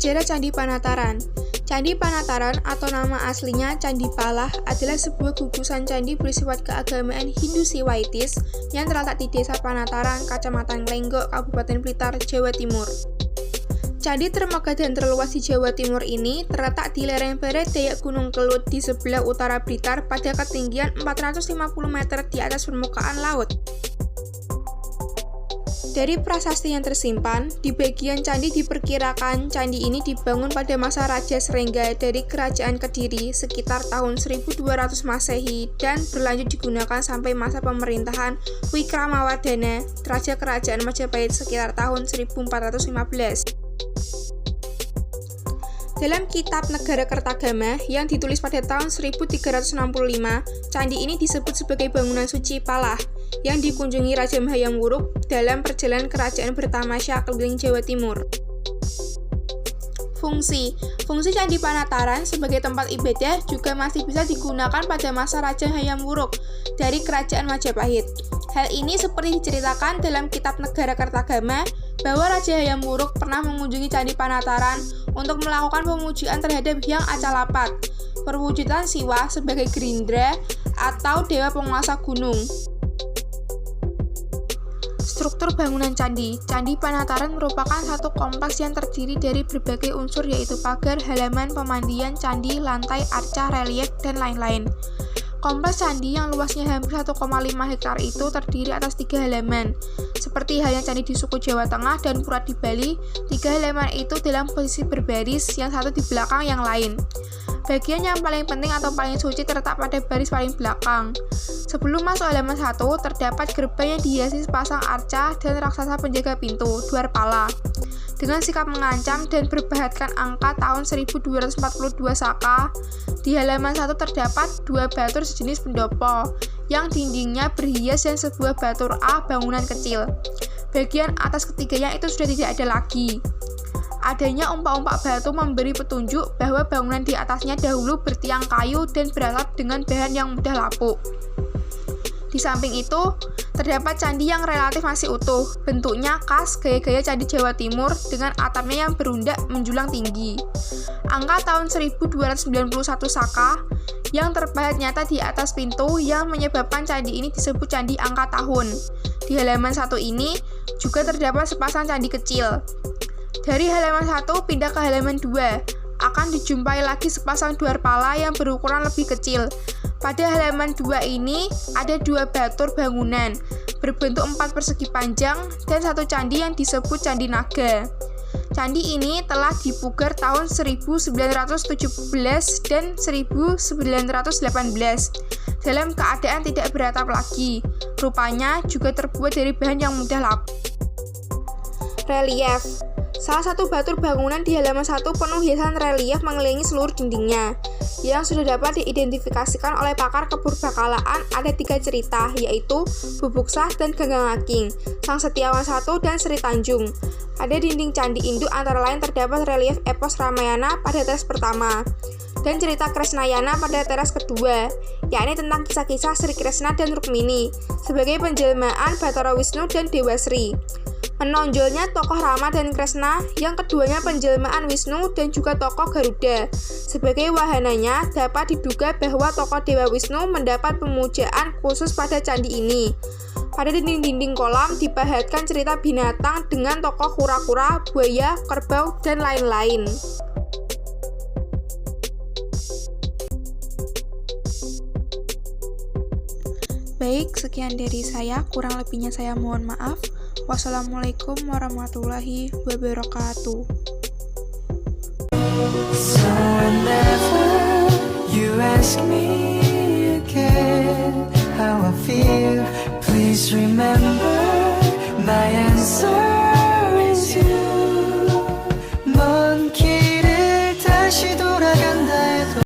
Sejarah Candi Panataran. Candi Panataran atau nama aslinya Candi Palah adalah sebuah gugusan candi bersifat keagamaan Hindu Siwaitis yang terletak di Desa Panataran, Kecamatan Nglenggok, Kabupaten Blitar, Jawa Timur. Candi termegah dan terluas di Jawa Timur ini terletak di lereng barat daya Gunung Kelut di sebelah utara Blitar pada ketinggian 450 meter di atas permukaan laut. Dari prasasti yang tersimpan, di bagian candi diperkirakan candi ini dibangun pada masa Raja Srengga dari Kerajaan Kediri sekitar tahun 1200 Masehi dan berlanjut digunakan sampai masa pemerintahan Wikramawardhana, Raja Kerajaan Majapahit sekitar tahun 1415. Dalam kitab Negara Kertagama yang ditulis pada tahun 1365, candi ini disebut sebagai bangunan suci Palah yang dikunjungi Raja Mahayam Wuruk dalam perjalanan kerajaan bertamasya keliling Jawa Timur. Fungsi Candi Panataran sebagai tempat ibadah juga masih bisa digunakan pada masa Raja Hayam Wuruk dari Kerajaan Majapahit. Hal ini seperti diceritakan dalam kitab Negara Kertagama bahwa Raja Hayam Wuruk pernah mengunjungi Candi Panataran untuk melakukan pemujaan terhadap Hyang Acalapat, perwujudan Siwa sebagai Gerindra atau dewa penguasa gunung. Struktur bangunan candi. Candi Panataran merupakan satu kompleks yang terdiri dari berbagai unsur yaitu pagar, halaman, pemandian, candi, lantai, arca, relief, dan lain-lain. Kompleks candi yang luasnya hampir 1,5 hektar itu terdiri atas 3 halaman. Seperti halnya candi di suku Jawa Tengah dan Pura di Bali, 3 halaman itu dalam posisi berbaris, yang satu di belakang yang lain. Bagian yang paling penting atau paling suci terletak pada baris paling belakang. Sebelum masuk halaman 1, terdapat gerbang yang dihiasi sepasang arca dan raksasa penjaga pintu, Dwarpala. Dengan sikap mengancam dan berbahatkan angka tahun 1242 Saka, di halaman 1 terdapat 2 batur sejenis pendopo, yang dindingnya berhias dan sebuah batur A bangunan kecil. Bagian atas ketiganya itu sudah tidak ada lagi. Adanya umpak-umpak batu memberi petunjuk bahwa bangunan di atasnya dahulu bertiang kayu dan beratap dengan bahan yang mudah lapuk. Di samping itu, terdapat candi yang relatif masih utuh, bentuknya khas gaya-gaya candi Jawa Timur dengan atapnya yang berundak menjulang tinggi. Angka tahun 1291 Saka yang terpahat nyata di atas pintu yang menyebabkan candi ini disebut candi angka tahun. Di halaman 1 ini juga terdapat sepasang candi kecil. Dari halaman 1 pindah ke halaman 2, akan dijumpai lagi sepasang Dwarpala yang berukuran lebih kecil. Pada halaman 2 ini ada 2 batur bangunan berbentuk 4 persegi panjang dan 1 candi yang disebut Candi Naga. Candi ini telah dipugar tahun 1917 dan 1918 dalam keadaan tidak beratap lagi. Rupanya juga terbuat dari bahan yang mudah lapuk. Relief. Salah satu batur bangunan di halaman 1 penuh hiasan relief mengelilingi seluruh dindingnya. Yang sudah dapat diidentifikasikan oleh pakar kepurbakalaan ada 3 cerita, yaitu Bubuksah dan Ganggang Aking, Sang Setiawan I dan Sri Tanjung. Pada dinding candi induk antara lain terdapat relief epos Ramayana pada teras pertama, dan cerita Kresnayana pada teras kedua, yakni tentang kisah-kisah Sri Kresna dan Rukmini, sebagai penjelmaan Bathara Wisnu dan Dewa Sri. Menonjolnya tokoh Rama dan Kresna, yang keduanya penjelmaan Wisnu dan juga tokoh Garuda. Sebagai wahananya, dapat diduga bahwa tokoh Dewa Wisnu mendapat pemujaan khusus pada candi ini. Pada dinding-dinding kolam dipahatkan cerita binatang dengan tokoh kura-kura, buaya, kerbau, dan lain-lain. Baik, sekian dari saya, kurang lebihnya saya mohon maaf. Wassalamualaikum warahmatullahi wabarakatuh. So whenever you ask me again how I feel, please remember